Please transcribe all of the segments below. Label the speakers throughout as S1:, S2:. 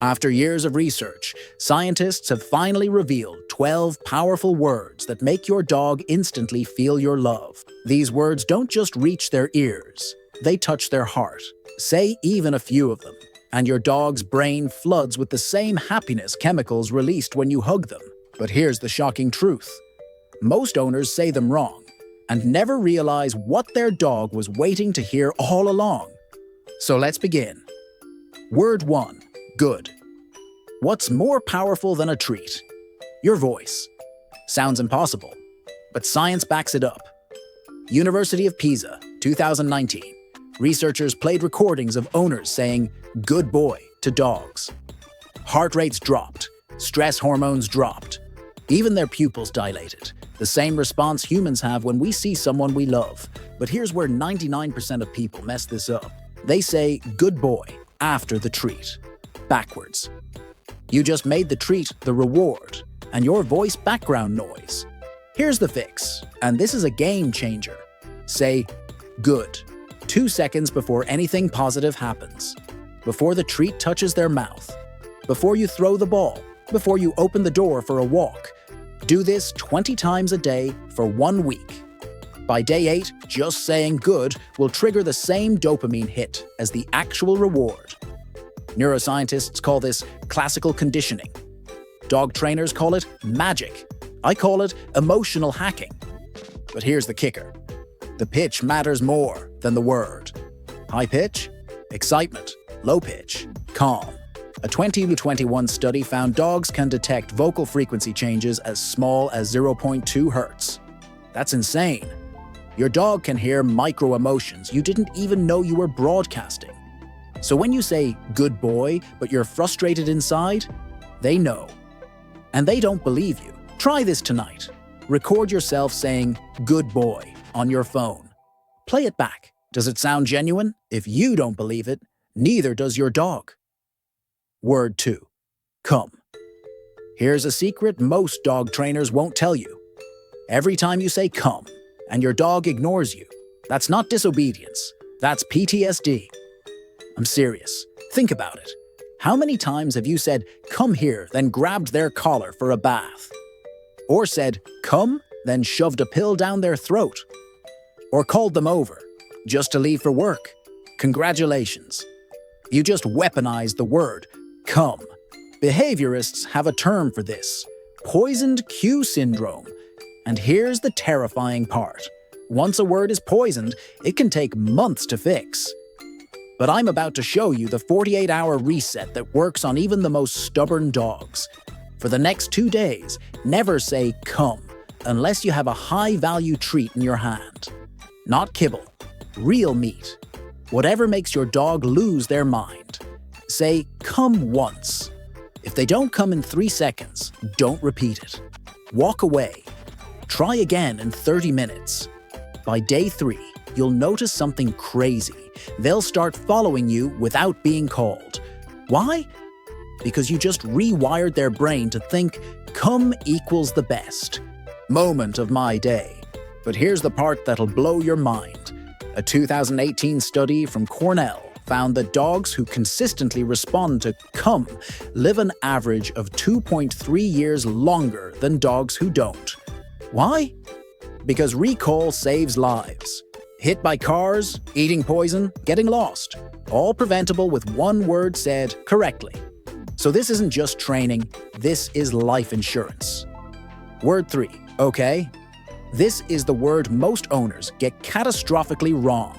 S1: After years of research, scientists have finally revealed 12 powerful words that make your dog instantly feel your love. These words don't just reach their ears, they touch their heart. Say even a few of them, and your dog's brain floods with the same happiness chemicals released when you hug them. But here's the shocking truth. Most owners say them wrong, and never realize what their dog was waiting to hear all along. So let's begin. Word 1. Good. What's more powerful than a treat? Your voice. Sounds impossible, but science backs it up. University of Pisa, 2019. Researchers played recordings of owners saying, "Good boy," to dogs. Heart rates dropped, stress hormones dropped. Even their pupils dilated, the same response humans have when we see someone we love. But here's where 99% of people mess this up. They say, "Good boy," after the treat. Backwards. You just made the treat the reward, and your voice background noise. Here's the fix, and this is a game changer. Say, "Good," 2 seconds before anything positive happens. Before the treat touches their mouth. Before you throw the ball. Before you open the door for a walk. Do this 20 times a day for 1 week. By day 8, just saying "good" will trigger the same dopamine hit as the actual reward. Neuroscientists call this classical conditioning. Dog trainers call it magic. I call it emotional hacking. But here's the kicker. The pitch matters more than the word. High pitch? Excitement. Low pitch? Calm. A 2021 study found dogs can detect vocal frequency changes as small as 0.2 hertz. That's insane. Your dog can hear micro-emotions you didn't even know you were broadcasting. So when you say "good boy," but you're frustrated inside, they know. And they don't believe you. Try this tonight. Record yourself saying "good boy" on your phone. Play it back. Does it sound genuine? If you don't believe it, neither does your dog. Word 2. Come. Here's a secret most dog trainers won't tell you. Every time you say "come" and your dog ignores you, that's not disobedience. That's PTSD. I'm serious. Think about it. How many times have you said "come here," then grabbed their collar for a bath? Or said "come," then shoved a pill down their throat? Or called them over, just to leave for work? Congratulations. You just weaponized the word "come." Behaviorists have a term for this: poisoned cue syndrome. And here's the terrifying part. Once a word is poisoned, it can take months to fix. But I'm about to show you the 48-hour reset that works on even the most stubborn dogs. For the next 2 days, never say "come" unless you have a high-value treat in your hand. Not kibble, real meat. Whatever makes your dog lose their mind. Say "come" once. If they don't come in 3 seconds, don't repeat it. Walk away. Try again in 30 minutes. By day 3, you'll notice something crazy. They'll start following you without being called. Why? Because you just rewired their brain to think "come" equals the best moment of my day. But here's the part that'll blow your mind. A 2018 study from Cornell found that dogs who consistently respond to "come" live an average of 2.3 years longer than dogs who don't. Why? Because recall saves lives. Hit by cars, eating poison, getting lost. All preventable with one word said correctly. So this isn't just training, this is life insurance. Word 3. Okay? This is the word most owners get catastrophically wrong,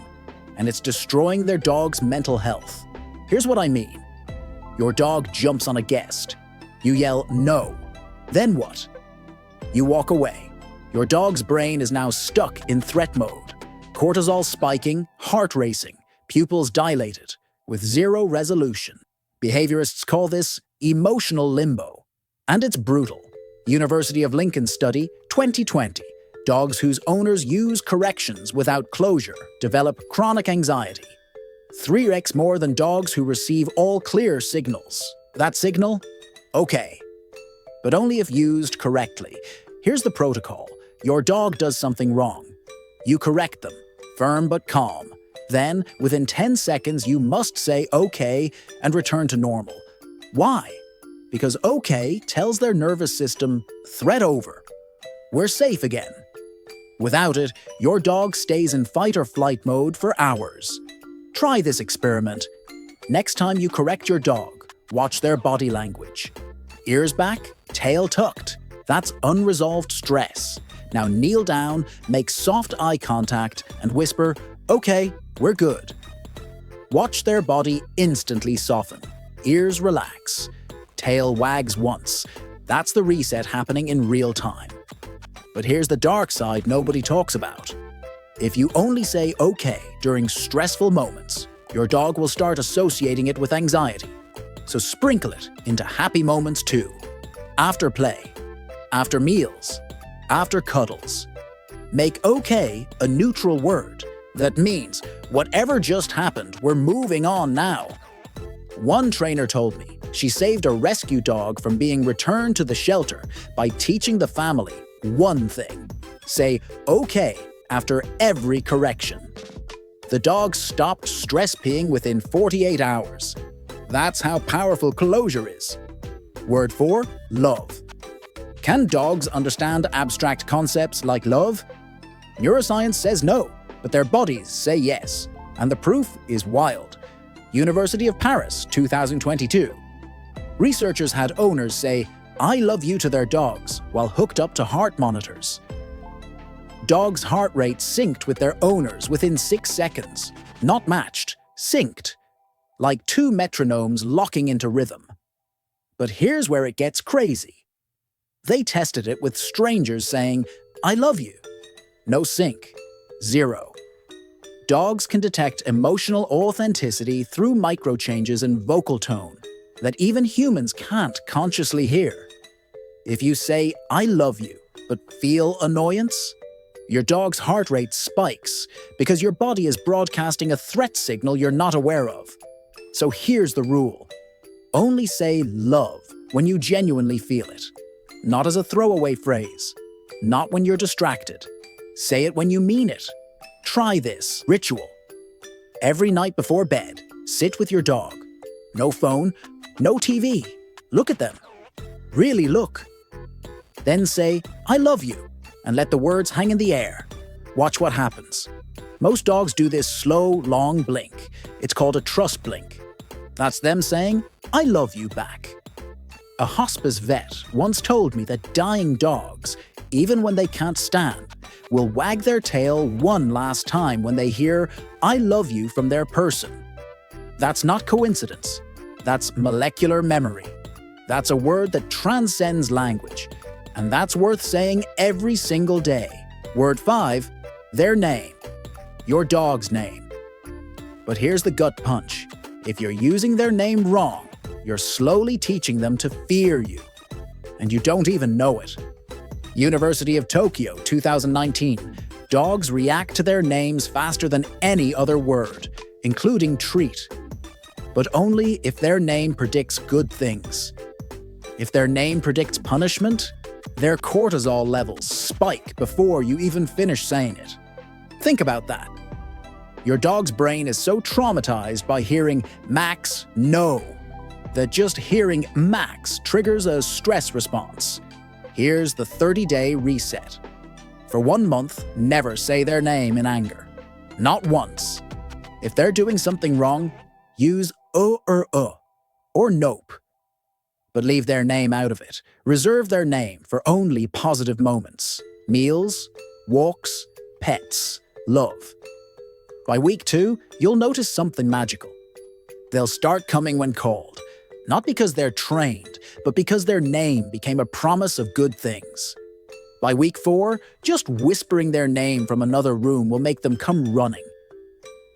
S1: and it's destroying their dog's mental health. Here's what I mean. Your dog jumps on a guest. You yell "no." Then what? You walk away. Your dog's brain is now stuck in threat mode. Cortisol spiking, heart racing, pupils dilated, with zero resolution. Behaviorists call this emotional limbo. And it's brutal. University of Lincoln study, 2020. Dogs whose owners use corrections without closure develop chronic anxiety. 3x more than dogs who receive all clear signals. That signal? Okay. But only if used correctly. Here's the protocol. Your dog does something wrong. You correct them, firm but calm. Then, within 10 seconds, you must say "okay" and return to normal. Why? Because OK tells their nervous system, threat over. We're safe again. Without it, your dog stays in fight or flight mode for hours. Try this experiment. Next time you correct your dog, watch their body language. Ears back, tail tucked. That's unresolved stress. Now kneel down, make soft eye contact, and whisper, "Okay, we're good." Watch their body instantly soften. Ears relax. Tail wags once. That's the reset happening in real time. But here's the dark side nobody talks about. If you only say "okay" during stressful moments, your dog will start associating it with anxiety. So sprinkle it into happy moments too. After play, after meals, after cuddles. Make "okay" a neutral word. That means, whatever just happened, we're moving on now. One trainer told me she saved a rescue dog from being returned to the shelter by teaching the family one thing. Say "okay" after every correction. The dog stopped stress peeing within 48 hours. That's how powerful closure is. Word 4, love. Can dogs understand abstract concepts like love? Neuroscience says no, but their bodies say yes. And the proof is wild. University of Paris, 2022. Researchers had owners say, "I love you" to their dogs while hooked up to heart monitors. Dogs' heart rate synced with their owners within 6 seconds. Not matched, synced. Like two metronomes locking into rhythm. But here's where it gets crazy. They tested it with strangers saying, "I love you." No sync. Zero. Dogs can detect emotional authenticity through microchanges in vocal tone that even humans can't consciously hear. If you say "I love you" but feel annoyance, your dog's heart rate spikes because your body is broadcasting a threat signal you're not aware of. So here's the rule. Only say "love" when you genuinely feel it. Not as a throwaway phrase. Not when you're distracted. Say it when you mean it. Try this ritual. Every night before bed, sit with your dog. No phone, no TV. Look at them. Really look. Then say, "I love you," and let the words hang in the air. Watch what happens. Most dogs do this slow, long blink. It's called a trust blink. That's them saying, "I love you" back. A hospice vet once told me that dying dogs, even when they can't stand, will wag their tail one last time when they hear "I love you" from their person. That's not coincidence. That's molecular memory. That's a word that transcends language. And that's worth saying every single day. Word 5, their name. Your dog's name. But here's the gut punch. If you're using their name wrong, you're slowly teaching them to fear you. And you don't even know it. University of Tokyo, 2019. Dogs react to their names faster than any other word, including treat. But only if their name predicts good things. If their name predicts punishment, their cortisol levels spike before you even finish saying it. Think about that. Your dog's brain is so traumatized by hearing "Max, no," that just hearing "Max" triggers a stress response. Here's the 30-day reset. For 1 month, never say their name in anger. Not once. If they're doing something wrong, use or nope. But leave their name out of it. Reserve their name for only positive moments. Meals, walks, pets, love. By week 2, you'll notice something magical. They'll start coming when called. Not because they're trained, but because their name became a promise of good things. By week 4, just whispering their name from another room will make them come running.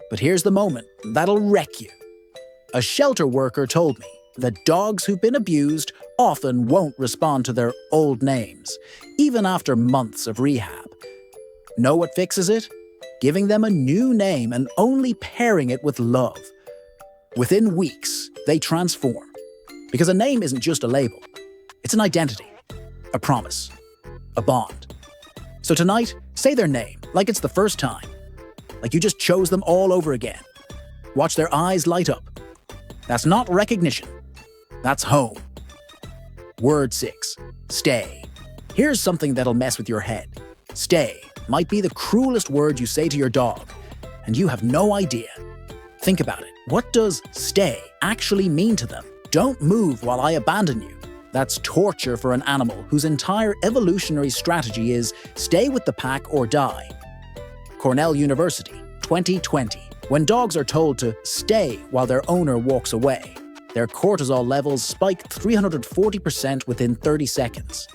S1: But here's the moment that'll wreck you. A shelter worker told me that dogs who've been abused often won't respond to their old names, even after months of rehab. Know what fixes it? Giving them a new name and only pairing it with love. Within weeks, they transform. Because a name isn't just a label. It's an identity, a promise, a bond. So tonight, say their name like it's the first time. Like you just chose them all over again. Watch their eyes light up. That's not recognition. That's home. Word 6. Stay. Here's something that'll mess with your head. Stay might be the cruelest word you say to your dog, and you have no idea. Think about it. What does stay actually mean to them? Don't move while I abandon you. That's torture for an animal whose entire evolutionary strategy is stay with the pack or die. Cornell University, 2020. When dogs are told to stay while their owner walks away, their cortisol levels spike 340% within 30 seconds.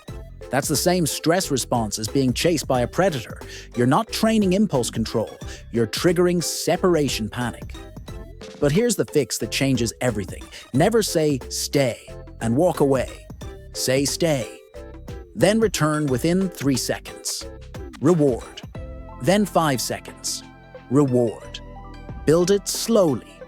S1: That's the same stress response as being chased by a predator. You're not training impulse control, you're triggering separation panic. But here's the fix that changes everything. Never say stay and walk away. Say stay. Then return within 3 seconds. Reward. Then 5 seconds. Reward. Build it slowly.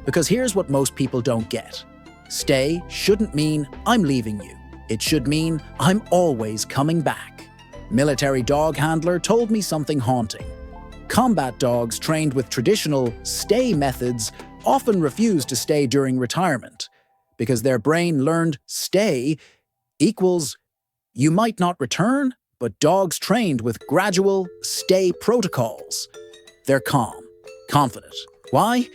S1: Because here's what most people don't get. Stay shouldn't mean I'm leaving you. It should mean I'm always coming back. Military dog handler told me something haunting. Combat dogs trained with traditional stay methods often refuse to stay during retirement because their brain learned stay equals you might not return, but dogs trained with gradual stay protocols. They're calm, confident. Why?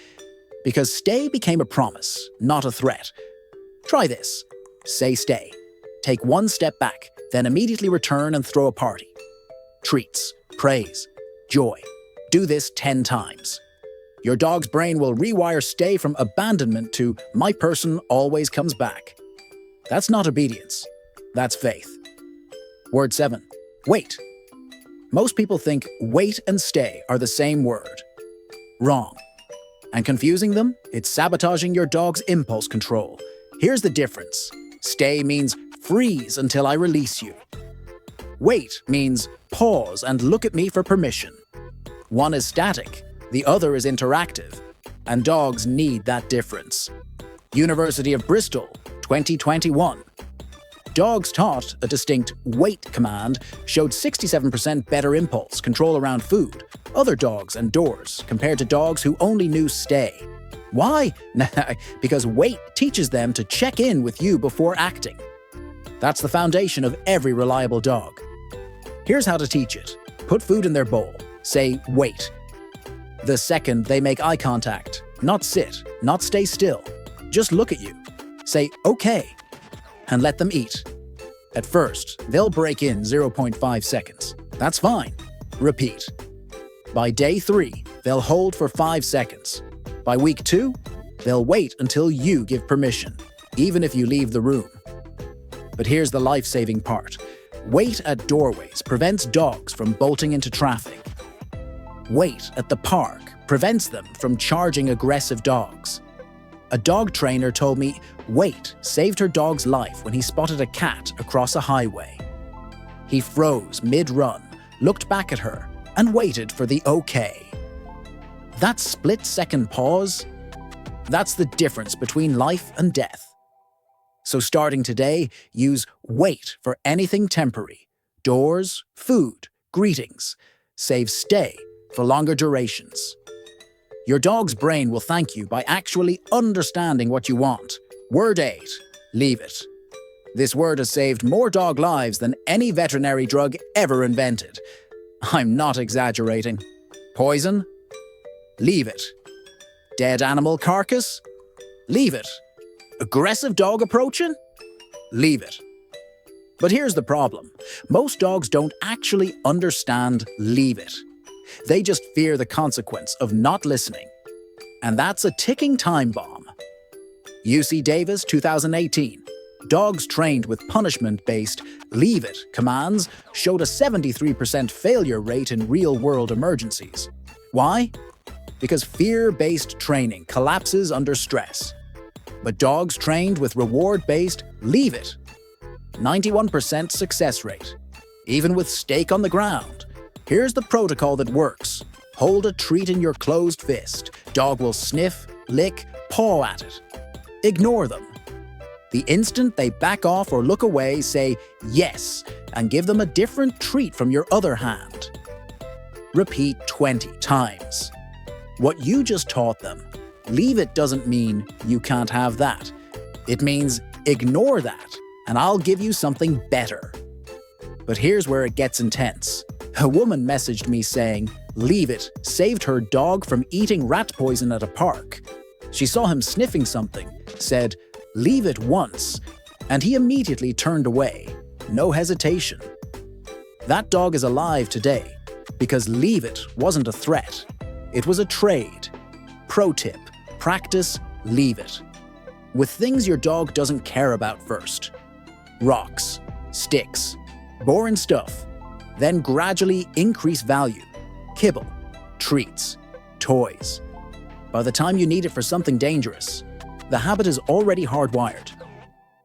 S1: Because stay became a promise, not a threat. Try this. Say stay. Take one step back, then immediately return and throw a party. Treats, praise, joy. Do this 10 times. Your dog's brain will rewire stay from abandonment to my person always comes back. That's not obedience. That's faith. Word 7. Wait. Most people think wait and stay are the same word. Wrong. And confusing them, it's sabotaging your dog's impulse control. Here's the difference. Stay means freeze until I release you. Wait means pause and look at me for permission. One is static, the other is interactive, and dogs need that difference. University of Bristol, 2021. Dogs taught a distinct wait command showed 67% better impulse control around food, other dogs, and doors compared to dogs who only knew stay. Why? Because wait teaches them to check in with you before acting. That's the foundation of every reliable dog. Here's how to teach it. Put food in their bowl. Say, wait. The second they make eye contact, not sit, not stay still, just look at you. Say, okay, and let them eat. At first, they'll break in 0.5 seconds. That's fine. Repeat. By day 3, they'll hold for 5 seconds. By week 2, they'll wait until you give permission, even if you leave the room. But here's the life-saving part. Wait at doorways prevents dogs from bolting into traffic. Wait at the park prevents them from charging aggressive dogs. A dog trainer told me wait saved her dog's life when he spotted a cat across a highway. He froze mid-run, looked back at her, and waited for the okay. That split-second pause, that's the difference between life and death. So starting today, use wait for anything temporary. Doors, food, greetings. Save stay for longer durations. Your dog's brain will thank you by actually understanding what you want. Word 8. Leave it. This word has saved more dog lives than any veterinary drug ever invented. I'm not exaggerating. Poison? Leave it. Dead animal carcass? Leave it. Aggressive dog approaching? Leave it. But here's the problem. Most dogs don't actually understand leave it. They just fear the consequence of not listening. And that's a ticking time bomb. UC Davis, 2018. Dogs trained with punishment-based leave it commands showed a 73% failure rate in real-world emergencies. Why? Because fear-based training collapses under stress. But dogs trained with reward-based leave it. 91% success rate. Even with stake on the ground. Here's the protocol that works. Hold a treat in your closed fist. Dog will sniff, lick, paw at it. Ignore them. The instant they back off or look away, say yes and give them a different treat from your other hand. Repeat 20 times. What you just taught them. Leave it doesn't mean you can't have that. It means ignore that, and I'll give you something better. But here's where it gets intense. A woman messaged me saying, "Leave it" saved her dog from eating rat poison at a park. She saw him sniffing something, said, "Leave it" once, and he immediately turned away. No hesitation. That dog is alive today because "leave it" wasn't a threat. It was a trade. Pro tip: practice "leave it" with things your dog doesn't care about first. Rocks, sticks, boring stuff. Then gradually increase value. Kibble, treats, toys. By the time you need it for something dangerous, the habit is already hardwired.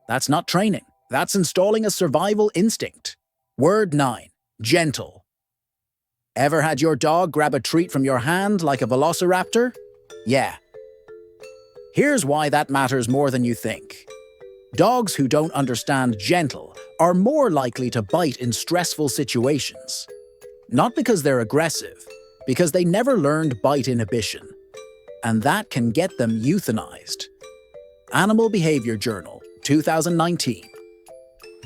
S1: That's not training. That's installing a survival instinct. Word 9. Gentle. Ever had your dog grab a treat from your hand like a velociraptor? Yeah. Here's why that matters more than you think. Dogs who don't understand gentle are more likely to bite in stressful situations. Not because they're aggressive, because they never learned bite inhibition. And that can get them euthanized. Animal Behavior Journal, 2019.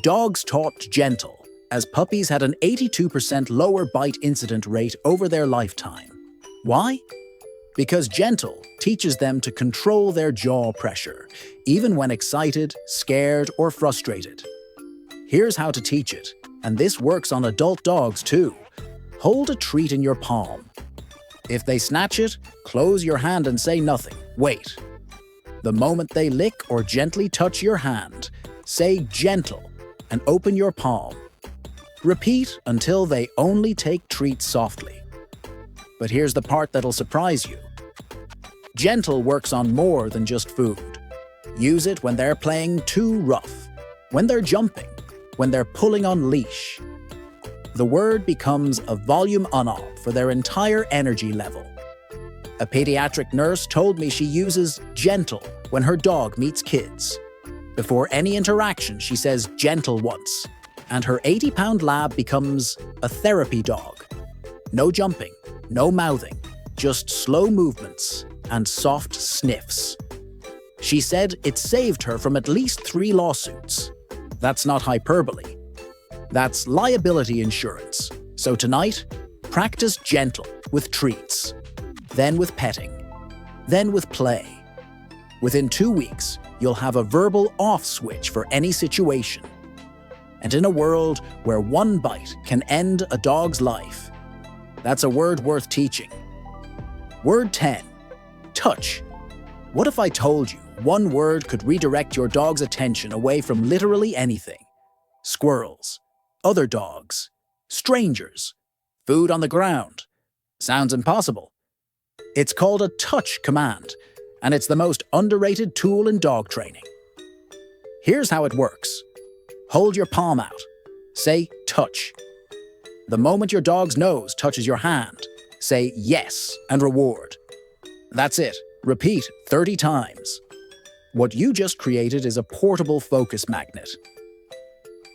S1: Dogs taught gentle, as puppies had an 82% lower bite incident rate over their lifetime. Why? Because gentle teaches them to control their jaw pressure, even when excited, scared, or frustrated. Here's how to teach it, and this works on adult dogs too. Hold a treat in your palm. If they snatch it, close your hand and say nothing. Wait. The moment they lick or gently touch your hand, say gentle and open your palm. Repeat until they only take treats softly. But here's the part that'll surprise you. Gentle works on more than just food. Use it when they're playing too rough, when they're jumping, when they're pulling on leash. The word becomes a volume on-off for their entire energy level. A pediatric nurse told me she uses gentle when her dog meets kids. Before any interaction, she says gentle once, and her 80-pound lab becomes a therapy dog. No jumping, no mouthing, just slow movements and soft sniffs. She said it saved her from at least 3 lawsuits. That's not hyperbole. That's liability insurance. So tonight, practice gentle with treats, then with petting, then with play. Within 2 weeks, you'll have a verbal off switch for any situation. And in a world where one bite can end a dog's life, that's a word worth teaching. Word 10. Touch. What if I told you one word could redirect your dog's attention away from literally anything? Squirrels, other dogs, strangers, food on the ground. Sounds impossible. It's called a touch command, and it's the most underrated tool in dog training. Here's how it works. Hold your palm out. Say touch. The moment your dog's nose touches your hand, say yes and reward. That's it. Repeat 30 times. What you just created is a portable focus magnet.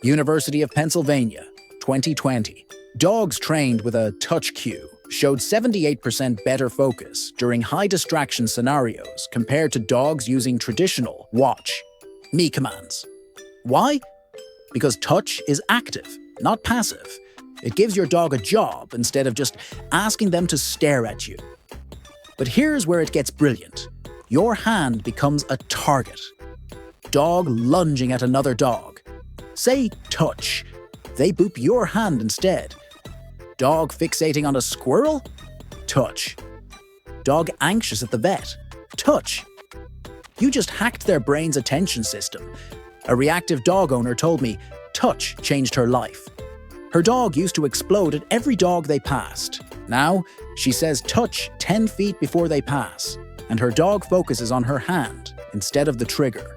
S1: University of Pennsylvania, 2020. Dogs trained with a touch cue showed 78% better focus during high distraction scenarios compared to dogs using traditional watch, me commands. Why? Because touch is active, not passive. It gives your dog a job instead of just asking them to stare at you. But here's where it gets brilliant. Your hand becomes a target. Dog lunging at another dog. Say touch. They boop your hand instead. Dog fixating on a squirrel? Touch. Dog anxious at the vet? Touch. You just hacked their brain's attention system. A reactive dog owner told me touch changed her life. Her dog used to explode at every dog they passed. Now, she says touch 10 feet before they pass, and her dog focuses on her hand instead of the trigger.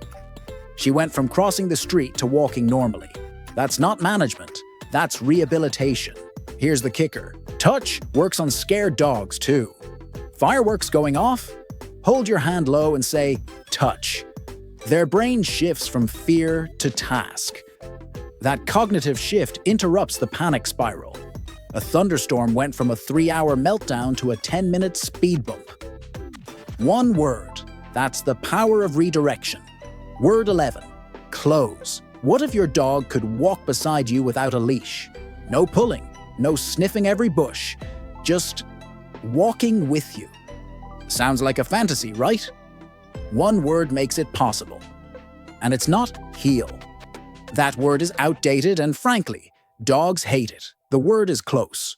S1: She went from crossing the street to walking normally. That's not management, that's rehabilitation. Here's the kicker. Touch works on scared dogs too. Fireworks going off? Hold your hand low and say, touch. Their brain shifts from fear to task. That cognitive shift interrupts the panic spiral. A thunderstorm went from a 3-hour meltdown to a 10-minute speed bump. One word. That's the power of redirection. Word 11. Close. What if your dog could walk beside you without a leash? No pulling, no sniffing every bush, just walking with you. Sounds like a fantasy, right? One word makes it possible. And it's not heel. That word is outdated and frankly, dogs hate it. The word is close.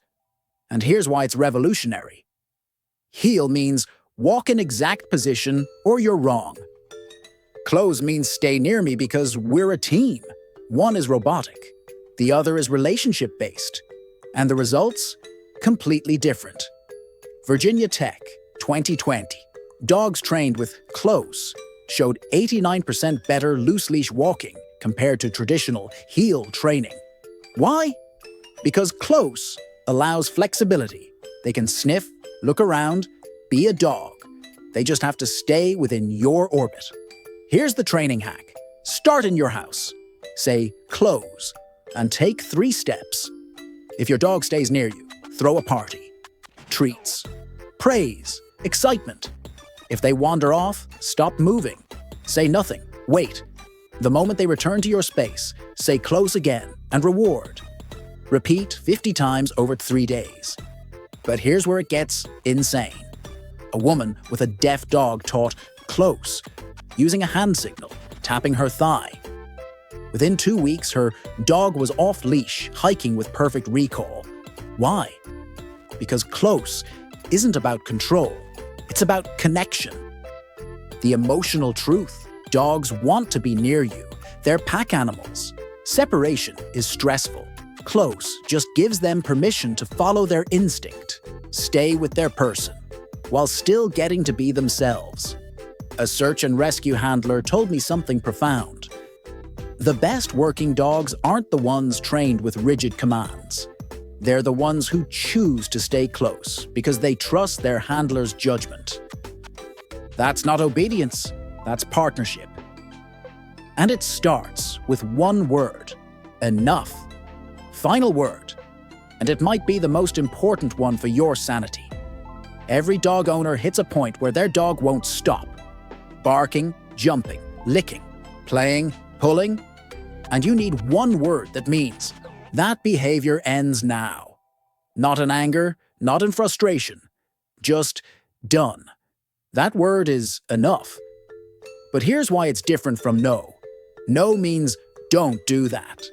S1: And here's why it's revolutionary. Heel means walk in exact position or you're wrong. Close means stay near me because we're a team. One is robotic, the other is relationship-based. And the results? Completely different. Virginia Tech, 2020. Dogs trained with close showed 89% better loose-leash walking compared to traditional heel training. Why? Because close allows flexibility. They can sniff, look around, be a dog. They just have to stay within your orbit. Here's the training hack. Start in your house. Say close and take 3 steps. If your dog stays near you, throw a party. Treats. Praise. Excitement. If they wander off, stop moving. Say nothing. Wait. The moment they return to your space, say close again and reward. Repeat 50 times over 3 days. But here's where it gets insane. A woman with a deaf dog taught close, using a hand signal, tapping her thigh. Within 2 weeks, her dog was off-leash, hiking with perfect recall. Why? Because close isn't about control. It's about connection. The emotional truth. Dogs want to be near you. They're pack animals. Separation is stressful. Close just gives them permission to follow their instinct, stay with their person, while still getting to be themselves. A search and rescue handler told me something profound. The best working dogs aren't the ones trained with rigid commands. They're the ones who choose to stay close because they trust their handler's judgment. That's not obedience, that's partnership. And it starts with one word: enough. Final word. And it might be the most important one for your sanity. Every dog owner hits a point where their dog won't stop. Barking, jumping, licking, playing, pulling. And you need one word that means that behavior ends now. Not in anger, not in frustration. Just done. That word is enough. But here's why it's different from no. No means don't do that.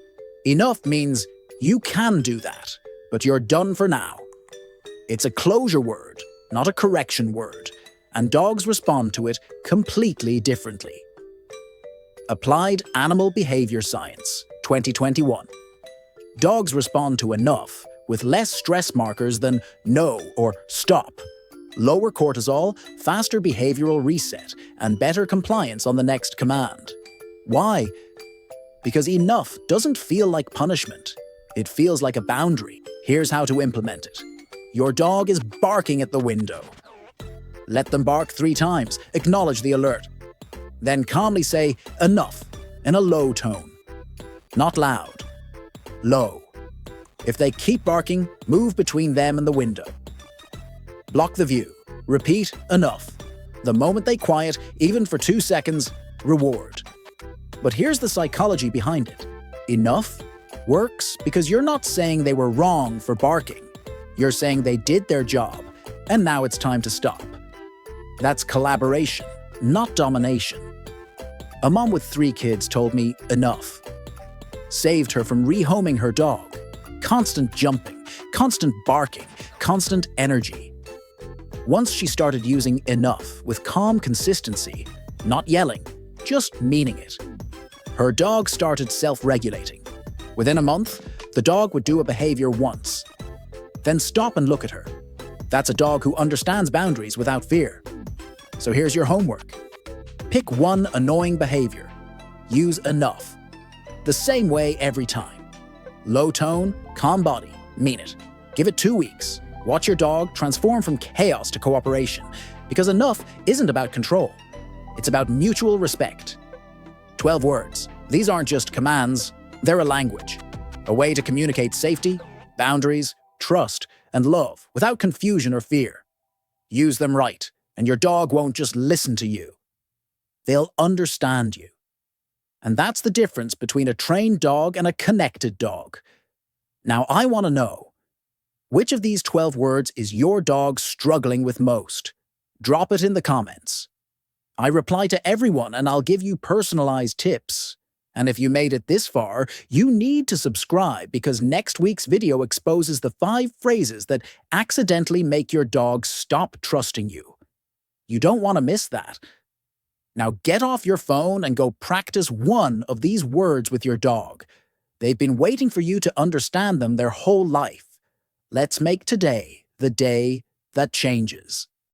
S1: Enough means you can do that, but you're done for now. It's a closure word, not a correction word, and dogs respond to it completely differently. Applied Animal Behavior Science, 2021. Dogs respond to enough with less stress markers than no or stop. Lower cortisol, faster behavioral reset, and better compliance on the next command. Why? Because enough doesn't feel like punishment. It feels like a boundary. Here's how to implement it. Your dog is barking at the window. Let them bark 3 times. Acknowledge the alert. Then calmly say, enough, in a low tone. Not loud. Low. If they keep barking, move between them and the window. Block the view. Repeat, enough. The moment they quiet, even for 2 seconds, reward. But here's the psychology behind it. Enough works because you're not saying they were wrong for barking. You're saying they did their job, and now it's time to stop. That's collaboration, not domination. A mom with 3 kids told me enough. Saved her from rehoming her dog. Constant jumping, constant barking, constant energy. Once she started using enough with calm consistency, not yelling, just meaning it, her dog started self-regulating. Within a month, the dog would do a behavior once. Then stop and look at her. That's a dog who understands boundaries without fear. So here's your homework. Pick one annoying behavior. Use enough. The same way every time. Low tone, calm body, mean it. Give it 2 weeks. Watch your dog transform from chaos to cooperation. Because enough isn't about control. It's about mutual respect. 12 words. These aren't just commands, they're a language. A way to communicate safety, boundaries, trust, and love without confusion or fear. Use them right, and your dog won't just listen to you. They'll understand you. And that's the difference between a trained dog and a connected dog. Now, I want to know, which of these 12 words is your dog struggling with most? Drop it in the comments. I reply to everyone and I'll give you personalized tips. And if you made it this far, you need to subscribe because next week's video exposes the 5 phrases that accidentally make your dog stop trusting you. You don't want to miss that. Now get off your phone and go practice one of these words with your dog. They've been waiting for you to understand them their whole life. Let's make today the day that changes.